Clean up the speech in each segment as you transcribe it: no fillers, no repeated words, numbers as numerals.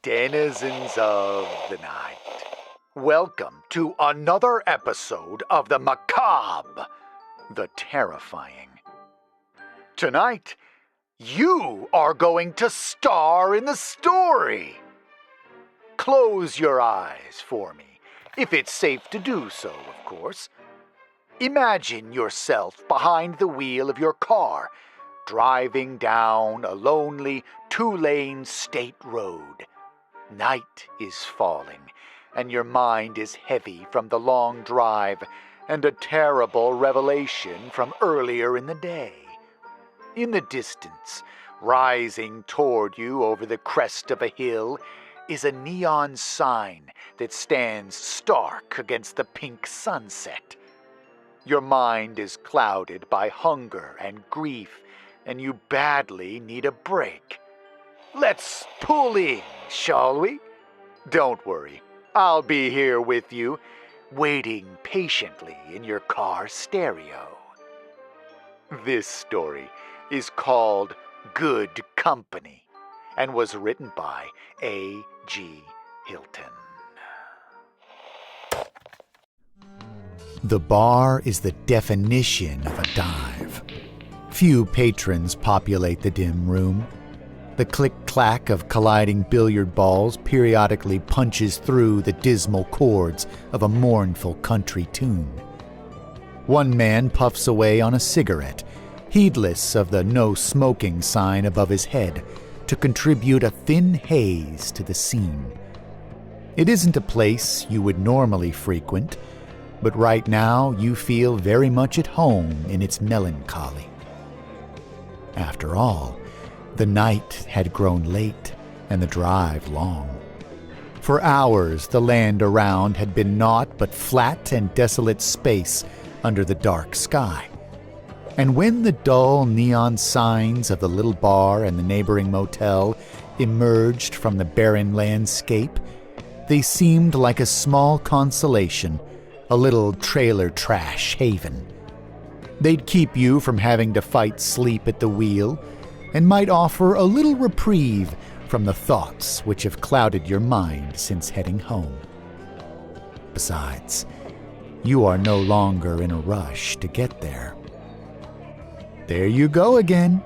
denizens of the night. Welcome to another episode of the macabre, the terrifying. Tonight, you are going to star in the story. Close your eyes for me, if it's safe to do so, of course. Imagine yourself behind the wheel of your car, driving down a lonely two-lane state road. Night is falling, and your mind is heavy from the long drive and a terrible revelation from earlier in the day. In the distance, rising toward you over the crest of a hill, is a neon sign that stands stark against the pink sunset. Your mind is clouded by hunger and grief, and you badly need a break. Let's pull in, shall we? Don't worry, I'll be here with you, waiting patiently in your car stereo. This story is called Good Company and was written by A.G. Hilton. The bar is the definition of a dive. Few patrons populate the dim room. The click-clack of colliding billiard balls periodically punches through the dismal chords of a mournful country tune. One man puffs away on a cigarette, heedless of the no smoking sign above his head, to contribute a thin haze to the scene. It isn't a place you would normally frequent, but right now you feel very much at home in its melancholy. After all, the night had grown late and the drive long. For hours the land around had been naught but flat and desolate space under the dark sky. And when the dull neon signs of the little bar and the neighboring motel emerged from the barren landscape, they seemed like a small consolation, a little trailer trash haven. They'd keep you from having to fight sleep at the wheel, and might offer a little reprieve from the thoughts which have clouded your mind since heading home. Besides, you are no longer in a rush to get there. There you go again.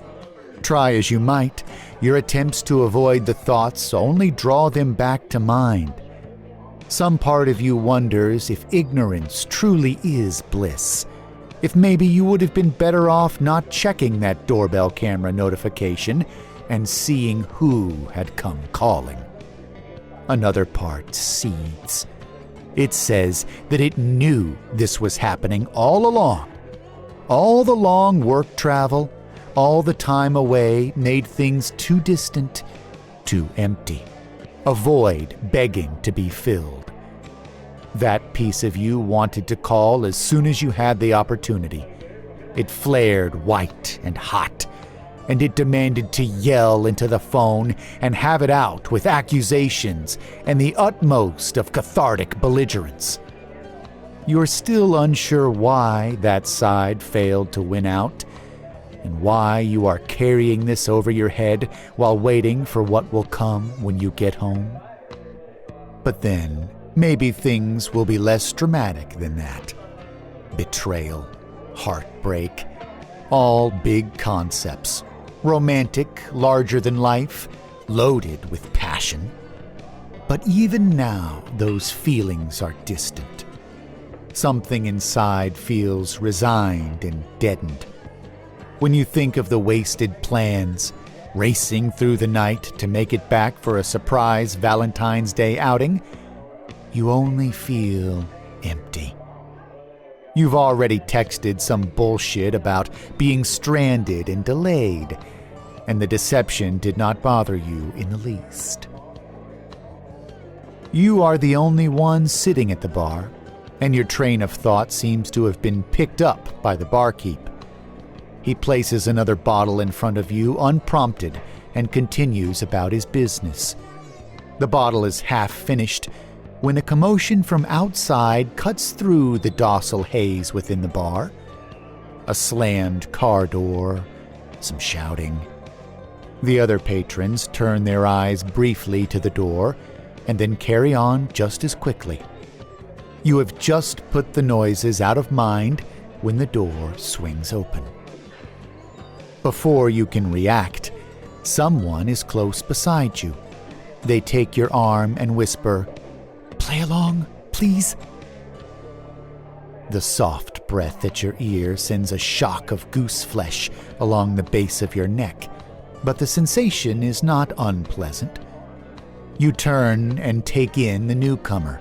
Try as you might, your attempts to avoid the thoughts only draw them back to mind. Some part of you wonders if ignorance truly is bliss, if maybe you would have been better off not checking that doorbell camera notification and seeing who had come calling. Another part seethes. It says that it knew this was happening all along. All the long work travel, all the time away made things too distant, too empty. A void begging to be filled. That piece of you wanted to call as soon as you had the opportunity. It flared white and hot, and it demanded to yell into the phone and have it out with accusations and the utmost of cathartic belligerence. You're still unsure why that side failed to win out, and why you are carrying this over your head while waiting for what will come when you get home. But then, maybe things will be less dramatic than that. Betrayal, heartbreak, all big concepts. Romantic, larger than life, loaded with passion. But even now, those feelings are distant. Something inside feels resigned and deadened. When you think of the wasted plans, racing through the night to make it back for a surprise Valentine's Day outing, you only feel empty. You've already texted some bullshit about being stranded and delayed, and the deception did not bother you in the least. You are the only one sitting at the bar, and your train of thought seems to have been picked up by the barkeep. He places another bottle in front of you unprompted and continues about his business. The bottle is half finished when a commotion from outside cuts through the docile haze within the bar. A slammed car door, some shouting. The other patrons turn their eyes briefly to the door and then carry on just as quickly. You have just put the noises out of mind when the door swings open. Before you can react, someone is close beside you. They take your arm and whisper, "Play along, please." The soft breath at your ear sends a shock of goose flesh along the base of your neck, but the sensation is not unpleasant. You turn and take in the newcomer.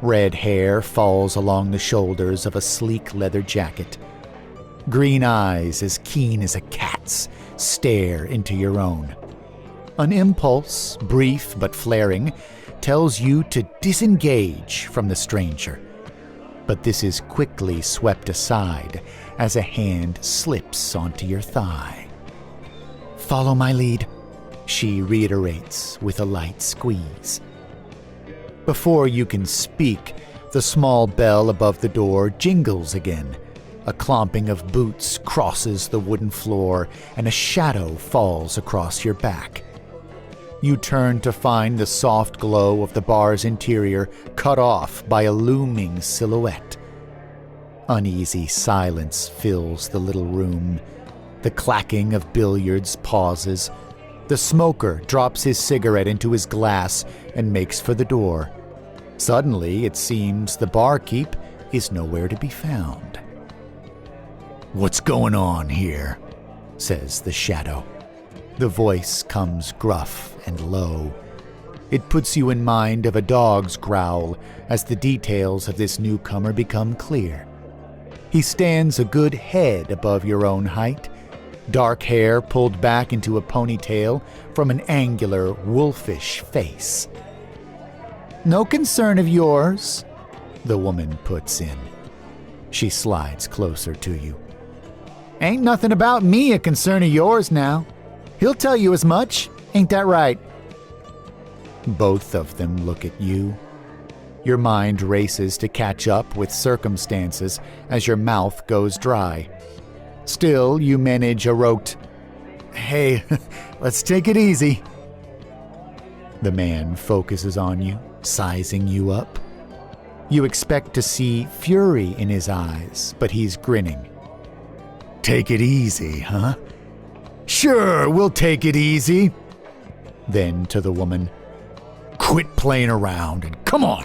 Red hair falls along the shoulders of a sleek leather jacket. Green eyes as keen as a cat's stare into your own. An impulse, brief but flaring, tells you to disengage from the stranger. But this is quickly swept aside as a hand slips onto your thigh. "Follow my lead," she reiterates with a light squeeze. Before you can speak, the small bell above the door jingles again. A clomping of boots crosses the wooden floor, and a shadow falls across your back. You turn to find the soft glow of the bar's interior cut off by a looming silhouette. Uneasy silence fills the little room. The clacking of billiards pauses. The smoker drops his cigarette into his glass and makes for the door. Suddenly, it seems the barkeep is nowhere to be found. "What's going on here?" says the shadow. The voice comes gruff and low. It puts you in mind of a dog's growl as the details of this newcomer become clear. He stands a good head above your own height, dark hair pulled back into a ponytail from an angular, wolfish face. "No concern of yours," the woman puts in. She slides closer to you. "Ain't nothing about me a concern of yours now. He'll tell you as much, ain't that right?" Both of them look at you. Your mind races to catch up with circumstances as your mouth goes dry. Still, you manage a rote, "Hey, let's take it easy." The man focuses on you, sizing you up. You expect to see fury in his eyes, but he's grinning. "Take it easy, huh? Sure, we'll take it easy." Then to the woman, "Quit playing around and come on."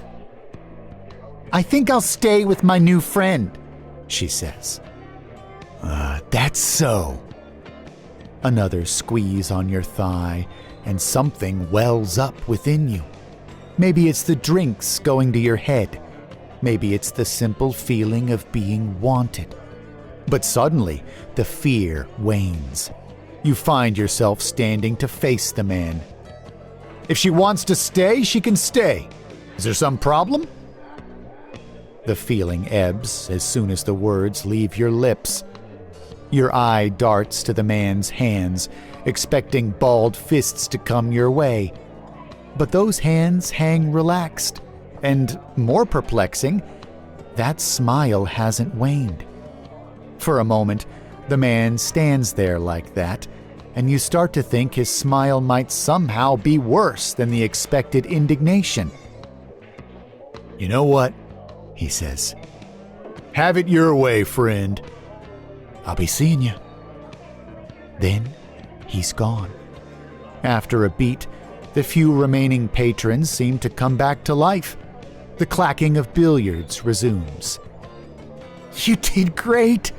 "I think I'll stay with my new friend," she says. That's so." Another squeeze on your thigh, and something wells up within you. Maybe it's the drinks going to your head. Maybe it's the simple feeling of being wanted. But suddenly, the fear wanes. You find yourself standing to face the man. "If she wants to stay, she can stay. Is there some problem?" The feeling ebbs as soon as the words leave your lips. Your eye darts to the man's hands, expecting balled fists to come your way. But those hands hang relaxed, and, more perplexing, that smile hasn't waned. For a moment, the man stands there like that, and you start to think his smile might somehow be worse than the expected indignation. "You know what?" he says. "Have it your way, friend. I'll be seeing you." Then he's gone. After a beat, the few remaining patrons seem to come back to life. The clacking of billiards resumes. "You did great,"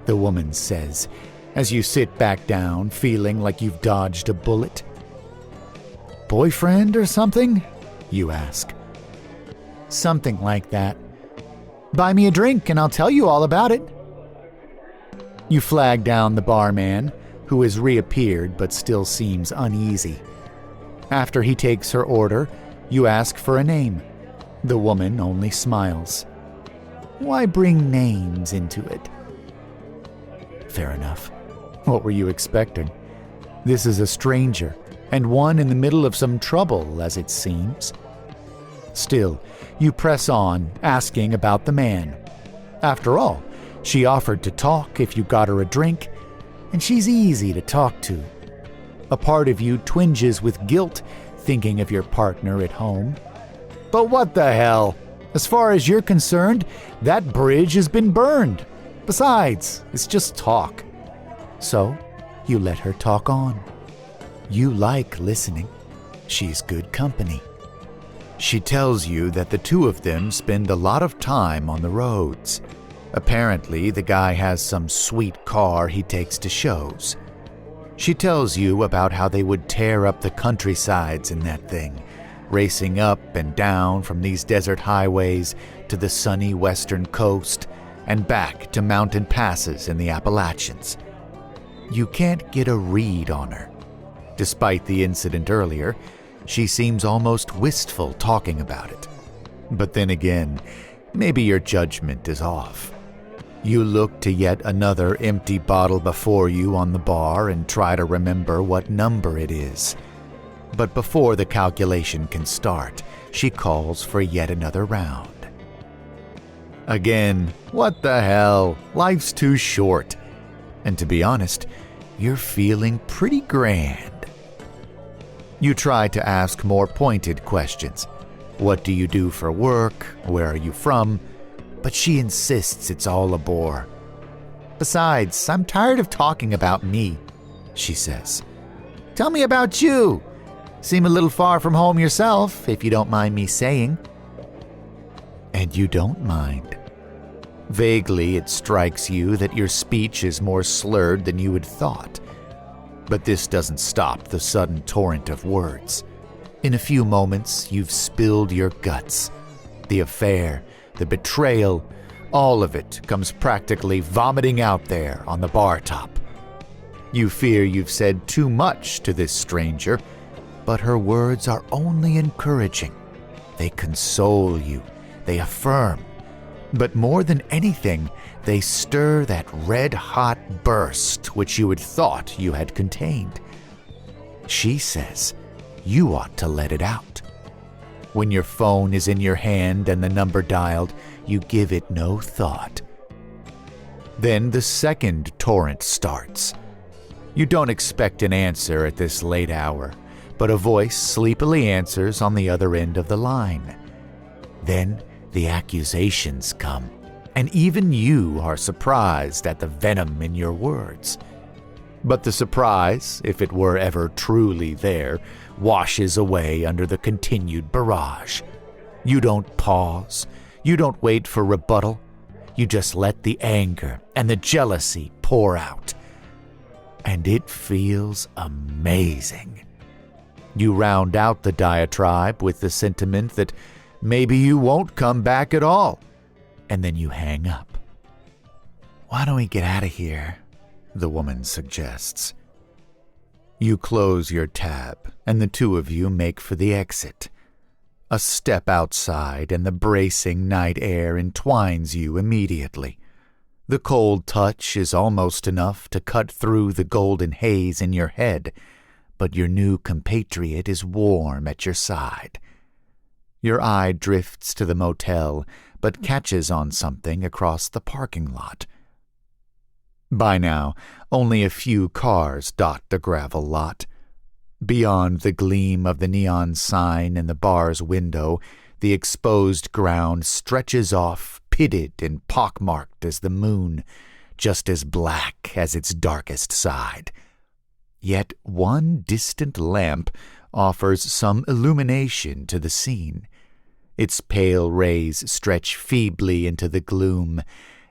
the woman says, as you sit back down, feeling like you've dodged a bullet. "Boyfriend or something?" you ask. "Something like that. Buy me a drink and I'll tell you all about it." You flag down the barman, who has reappeared but still seems uneasy. After he takes her order, you ask for a name. The woman only smiles. Why bring names into it? Fair enough. What were you expecting? This is a stranger, and one in the middle of some trouble, as it seems. Still, you press on, asking about the man. After all, she offered to talk if you got her a drink, and she's easy to talk to. A part of you twinges with guilt thinking of your partner at home. But what the hell? As far as you're concerned, that bridge has been burned. Besides, it's just talk. So, you let her talk on. You like listening. She's good company. She tells you that the two of them spend a lot of time on the roads. Apparently, the guy has some sweet car he takes to shows. She tells you about how they would tear up the countrysides in that thing, racing up and down from these desert highways to the sunny western coast and back to mountain passes in the Appalachians. You can't get a read on her. Despite the incident earlier, she seems almost wistful talking about it. But then again, maybe your judgment is off. You look to yet another empty bottle before you on the bar and try to remember what number it is. But before the calculation can start, she calls for yet another round. Again, what the hell? Life's too short. And to be honest, you're feeling pretty grand. You try to ask more pointed questions. What do you do for work? Where are you from? But she insists it's all a bore. Besides, I'm tired of talking about me, she says. Tell me about you. Seem a little far from home yourself, if you don't mind me saying. And you don't mind. Vaguely, it strikes you that your speech is more slurred than you had thought. But this doesn't stop the sudden torrent of words. In a few moments, you've spilled your guts. The affair, the betrayal, all of it comes practically vomiting out there on the bar top. You fear you've said too much to this stranger, but her words are only encouraging. They console you. They affirm. But more than anything, they stir that red-hot burst which you had thought you had contained. She says you ought to let it out. When your phone is in your hand and the number dialed, you give it no thought. Then the second torrent starts. You don't expect an answer at this late hour, but a voice sleepily answers on the other end of the line. Then the accusations come, and even you are surprised at the venom in your words. But the surprise, if it were ever truly there, washes away under the continued barrage. You don't pause. You don't wait for rebuttal. You just let the anger and the jealousy pour out. And it feels amazing. You round out the diatribe with the sentiment that maybe you won't come back at all, and then you hang up. Why don't we get out of here? The woman suggests. You close your tab, and the two of you make for the exit. A step outside, and the bracing night air entwines you immediately. The cold touch is almost enough to cut through the golden haze in your head, but your new compatriot is warm at your side. Your eye drifts to the motel, but catches on something across the parking lot. By now, only a few cars dot the gravel lot. Beyond the gleam of the neon sign in the bar's window, the exposed ground stretches off, pitted and pockmarked as the moon, just as black as its darkest side. Yet one distant lamp offers some illumination to the scene. Its pale rays stretch feebly into the gloom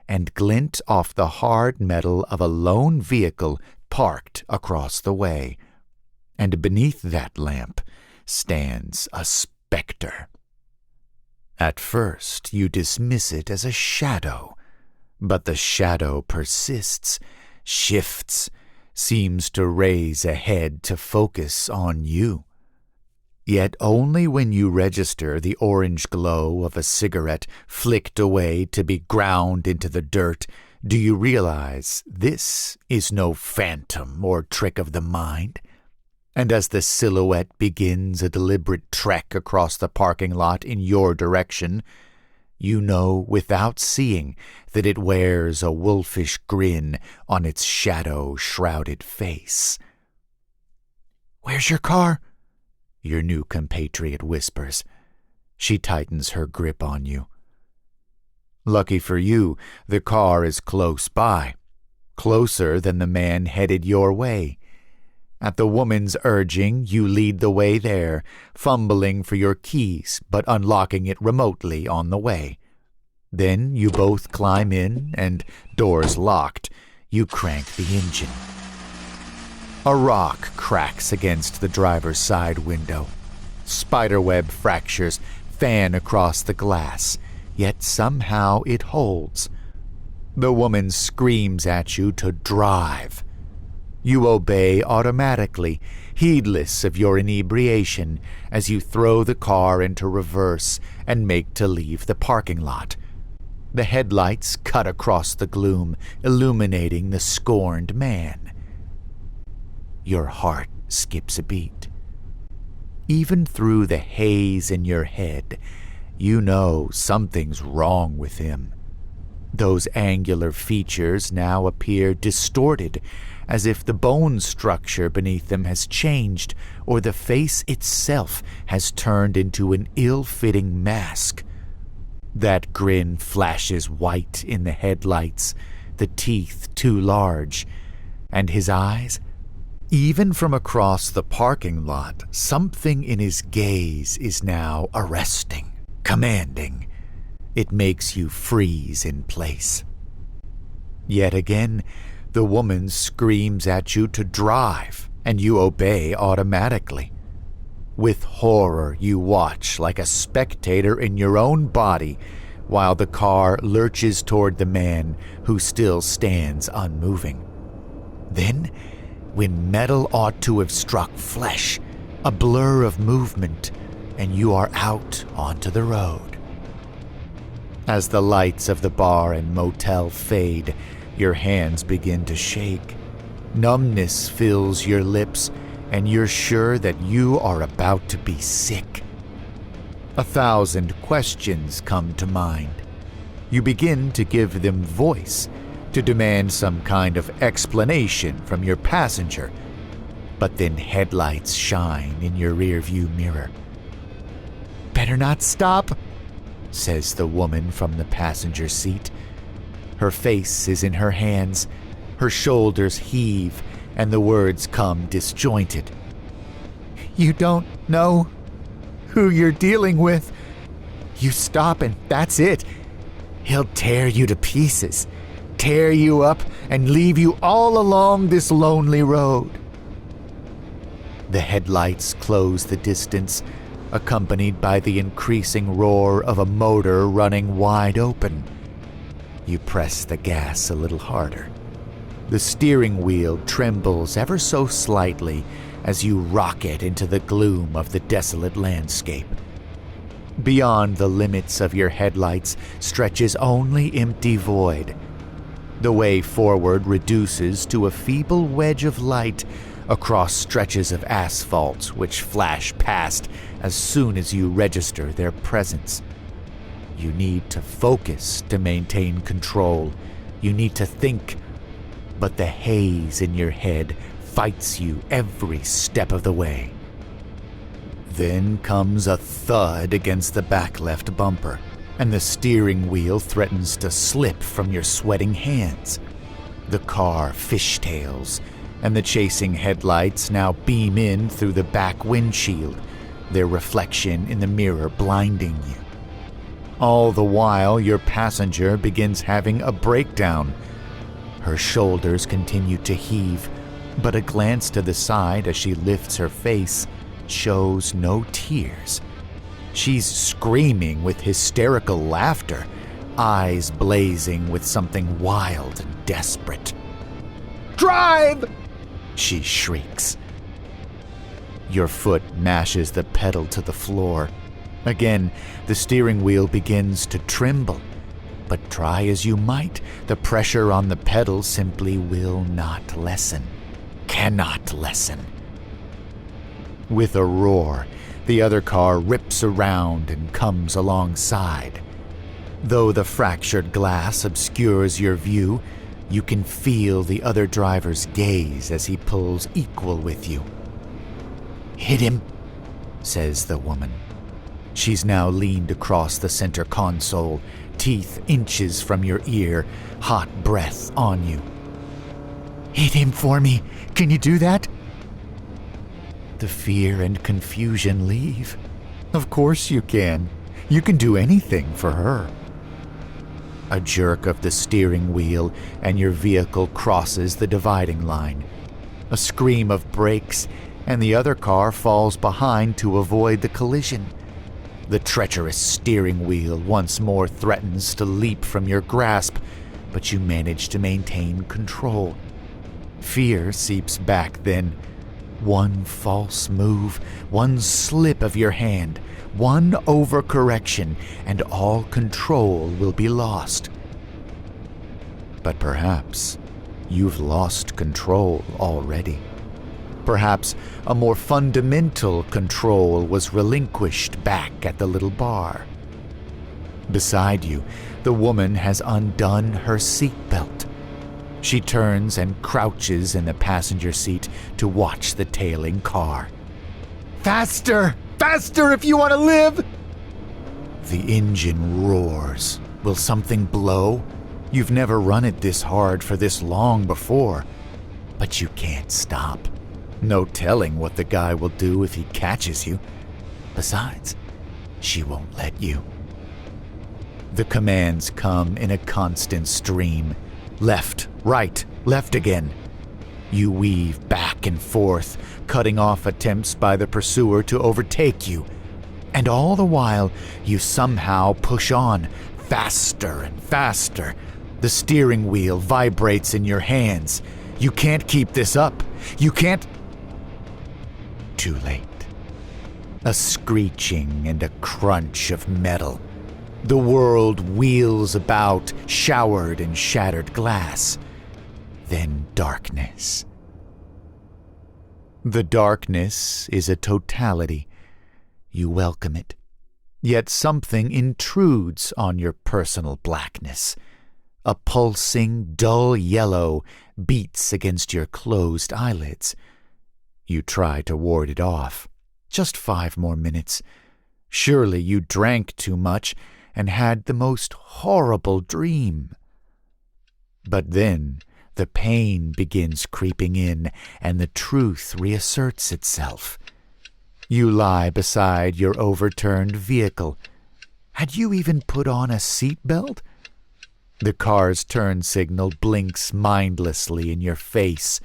and glint off the hard metal of a lone vehicle parked across the way. And beneath that lamp stands a specter. At first you dismiss it as a shadow, but the shadow persists, shifts, seems to raise a head to focus on you. Yet only when you register the orange glow of a cigarette flicked away to be ground into the dirt do you realize this is no phantom or trick of the mind. And as the silhouette begins a deliberate trek across the parking lot in your direction, you know without seeing that it wears a wolfish grin on its shadow-shrouded face. "Where's your car?" your new compatriot whispers. She tightens her grip on you. Lucky for you, the car is close by, closer than the man headed your way. At the woman's urging, you lead the way there, fumbling for your keys but unlocking it remotely on the way. Then you both climb in, and, doors locked, you crank the engine. A rock cracks against the driver's side window. Spiderweb fractures fan across the glass, yet somehow it holds. The woman screams at you to drive. You obey automatically, heedless of your inebriation, as you throw the car into reverse and make to leave the parking lot. The headlights cut across the gloom, illuminating the scorned man. Your heart skips a beat. Even through the haze in your head, you know something's wrong with him. Those angular features now appear distorted, as if the bone structure beneath them has changed, or the face itself has turned into an ill-fitting mask. That grin flashes white in the headlights, the teeth too large, and his eyes? Even from across the parking lot, something in his gaze is now arresting, commanding. It makes you freeze in place. Yet again, the woman screams at you to drive, and you obey automatically. With horror, you watch like a spectator in your own body while the car lurches toward the man who still stands unmoving. Then, when metal ought to have struck flesh, a blur of movement, and you are out onto the road. As the lights of the bar and motel fade, your hands begin to shake. Numbness fills your lips, and you're sure that you are about to be sick. 1,000 questions come to mind. You begin to give them voice, to demand some kind of explanation from your passenger, but then headlights shine in your rearview mirror. "Better not stop," says the woman from the passenger seat. Her face is in her hands, her shoulders heave, and the words come disjointed. "You don't know who you're dealing with. You stop and that's it. He'll tear you to pieces, tear you up, and leave you all along this lonely road." The headlights close the distance, accompanied by the increasing roar of a motor running wide open. You press the gas a little harder. The steering wheel trembles ever so slightly as you rocket into the gloom of the desolate landscape. Beyond the limits of your headlights stretches only empty void. The way forward reduces to a feeble wedge of light across stretches of asphalt which flash past as soon as you register their presence. You need to focus to maintain control. You need to think, but the haze in your head fights you every step of the way. Then comes a thud against the back left bumper, and the steering wheel threatens to slip from your sweating hands. The car fishtails, and the chasing headlights now beam in through the back windshield, their reflection in the mirror blinding you. All the while, your passenger begins having a breakdown. Her shoulders continue to heave, but a glance to the side as she lifts her face shows no tears. She's screaming with hysterical laughter, eyes blazing with something wild and desperate. "Drive!" she shrieks. Your foot mashes the pedal to the floor. Again, the steering wheel begins to tremble, but try as you might, the pressure on the pedal simply will not lessen, cannot lessen. With a roar, the other car rips around and comes alongside. Though the fractured glass obscures your view, you can feel the other driver's gaze as he pulls equal with you. "Hit him," says the woman. She's now leaned across the center console, teeth inches from your ear, hot breath on you. "Hit him for me. Can you do that?" The fear and confusion leave. Of course you can. You can do anything for her. A jerk of the steering wheel and your vehicle crosses the dividing line. A scream of brakes and the other car falls behind to avoid the collision. The treacherous steering wheel once more threatens to leap from your grasp, but you manage to maintain control. Fear seeps back then. One false move, one slip of your hand, one overcorrection, and all control will be lost. But perhaps you've lost control already. Perhaps a more fundamental control was relinquished back at the little bar. Beside you, the woman has undone her seatbelt. She turns and crouches in the passenger seat to watch the tailing car. "Faster! Faster if you want to live!" The engine roars. Will something blow? You've never run it this hard for this long before. But you can't stop. No telling what the guy will do if he catches you. Besides, she won't let you. The commands come in a constant stream. Left, right, left again. You weave back and forth, cutting off attempts by the pursuer to overtake you. And all the while, you somehow push on, faster and faster. The steering wheel vibrates in your hands. You can't keep this up. You can't... Too late. A screeching and a crunch of metal. The world wheels about, showered in shattered glass. Then darkness. The darkness is a totality. You welcome it. Yet something intrudes on your personal blackness. A pulsing, dull yellow beats against your closed eyelids. You try to ward it off. Just 5 more minutes. Surely you drank too much and had the most horrible dream. But then the pain begins creeping in and the truth reasserts itself. You lie beside your overturned vehicle. Had you even put on a seatbelt? The car's turn signal blinks mindlessly in your face.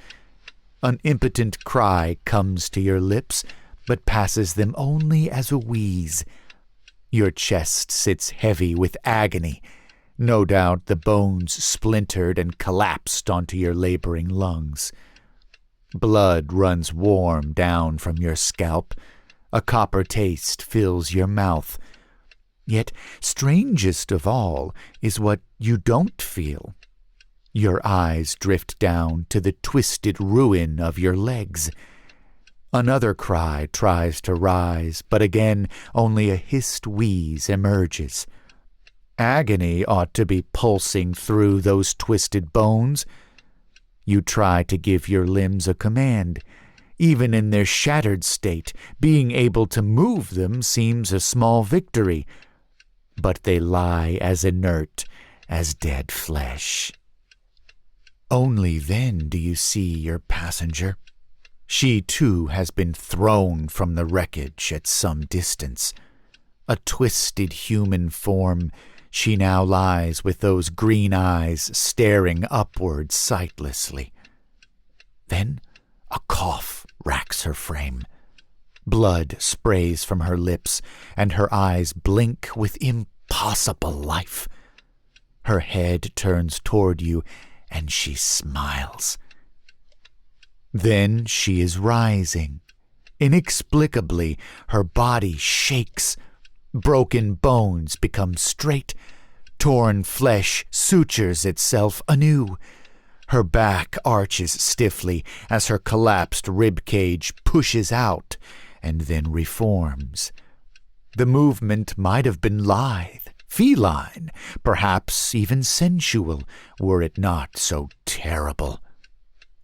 An impotent cry comes to your lips, but passes them only as a wheeze. Your chest sits heavy with agony. No doubt the bones splintered and collapsed onto your laboring lungs. Blood runs warm down from your scalp. A copper taste fills your mouth. Yet strangest of all is what you don't feel. Your eyes drift down to the twisted ruin of your legs. Another cry tries to rise, but again only a hissed wheeze emerges. Agony ought to be pulsing through those twisted bones. You try to give your limbs a command. Even in their shattered state, being able to move them seems a small victory. But they lie as inert as dead flesh. Only then do you see your passenger. She too has been thrown from the wreckage at some distance. A twisted human form, she now lies with those green eyes staring upward sightlessly. Then a cough racks her frame. Blood sprays from her lips, and her eyes blink with impossible life. Her head turns toward you, and she smiles. Then she is rising. Inexplicably, her body shakes. Broken bones become straight. Torn flesh sutures itself anew. Her back arches stiffly as her collapsed rib cage pushes out and then reforms. The movement might have been lithe, feline, perhaps even sensual, were it not so terrible.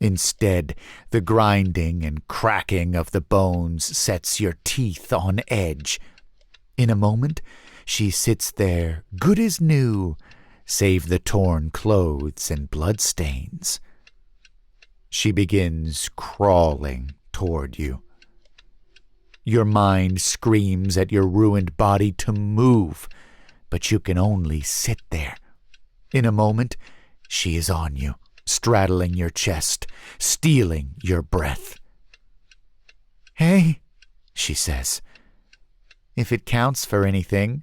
Instead, the grinding and cracking of the bones sets your teeth on edge. In a moment, she sits there, good as new, save the torn clothes and bloodstains. She begins crawling toward you. Your mind screams at your ruined body to move, but you can only sit there. In a moment, she is on you, straddling your chest, stealing your breath. "Hey," she says, "if it counts for anything,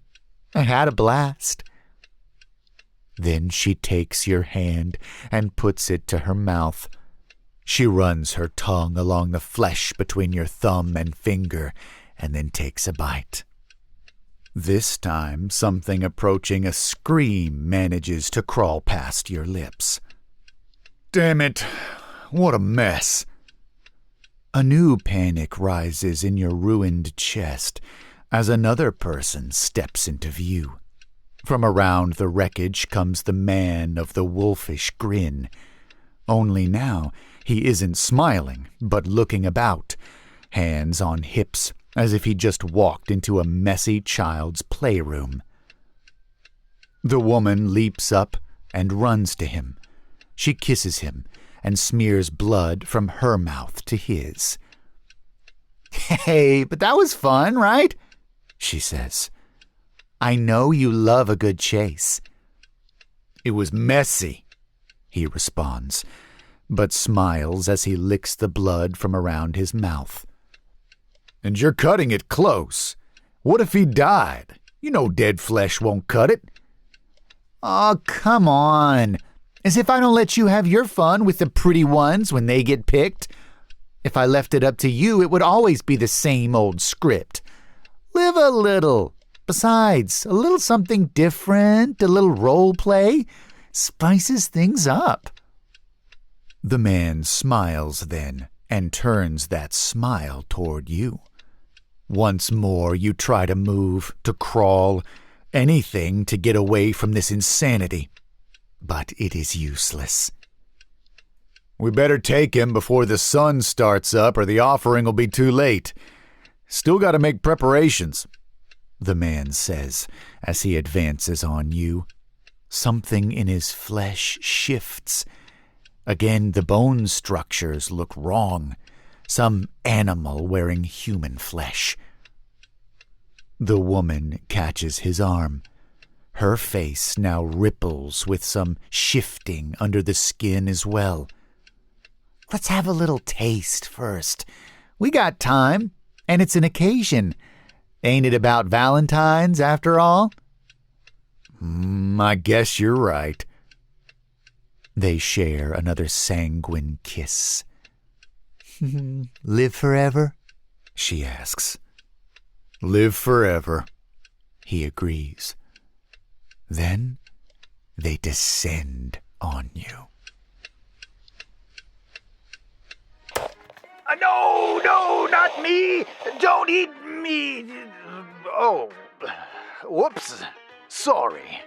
I had a blast." Then she takes your hand and puts it to her mouth. She runs her tongue along the flesh between your thumb and finger and then takes a bite. This time, something approaching a scream manages to crawl past your lips. "Damn it, what a mess." A new panic rises in your ruined chest as another person steps into view. From around the wreckage comes the man of the wolfish grin. Only now, he isn't smiling, but looking about, hands on hips, as if he just walked into a messy child's playroom. The woman leaps up and runs to him. She kisses him and smears blood from her mouth to his. "Hey, but that was fun, right?" she says. "I know you love a good chase." "It was messy," he responds, but smiles as he licks the blood from around his mouth. "And you're cutting it close. What if he died? You know dead flesh won't cut it." "Oh, come on. As if I don't let you have your fun with the pretty ones when they get picked. If I left it up to you, it would always be the same old script. Live a little. Besides, a little something different, a little role play, spices things up." The man smiles then and turns that smile toward you. Once more you try to move, to crawl, anything to get away from this insanity. But it is useless. "We better take him before the sun starts up or the offering will be too late. Still got to make preparations," the man says as he advances on you. Something in his flesh shifts. Again, the bone structures look wrong. Some animal wearing human flesh. The woman catches his arm. Her face now ripples with some shifting under the skin as well. "Let's have a little taste first. We got time, and it's an occasion. Ain't it about Valentine's after all?" I guess you're right." They share another sanguine kiss. "Live forever?" she asks. "Live forever," he agrees. Then they descend on you. No, not me! Don't eat me! Oh, whoops. Sorry.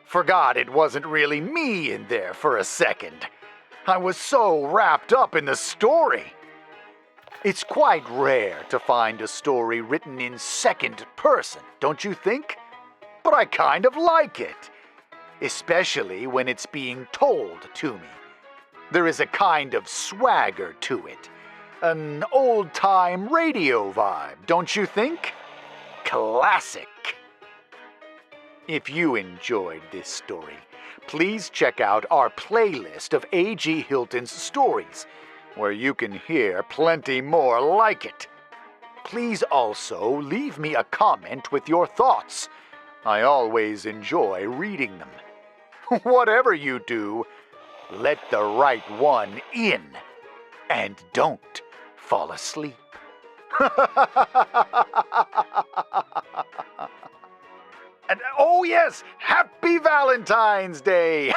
Forgot it wasn't really me in there for a second. I was so wrapped up in the story. It's quite rare to find a story written in second person, don't you think? But I kind of like it, especially when it's being told to me. There is a kind of swagger to it, an old-time radio vibe, don't you think? Classic. If you enjoyed this story, please check out our playlist of A.G. Hilton's stories, where you can hear plenty more like it. Please also leave me a comment with your thoughts. I always enjoy reading them. Whatever you do, let the right one in, and don't fall asleep. And oh yes, happy Valentine's Day!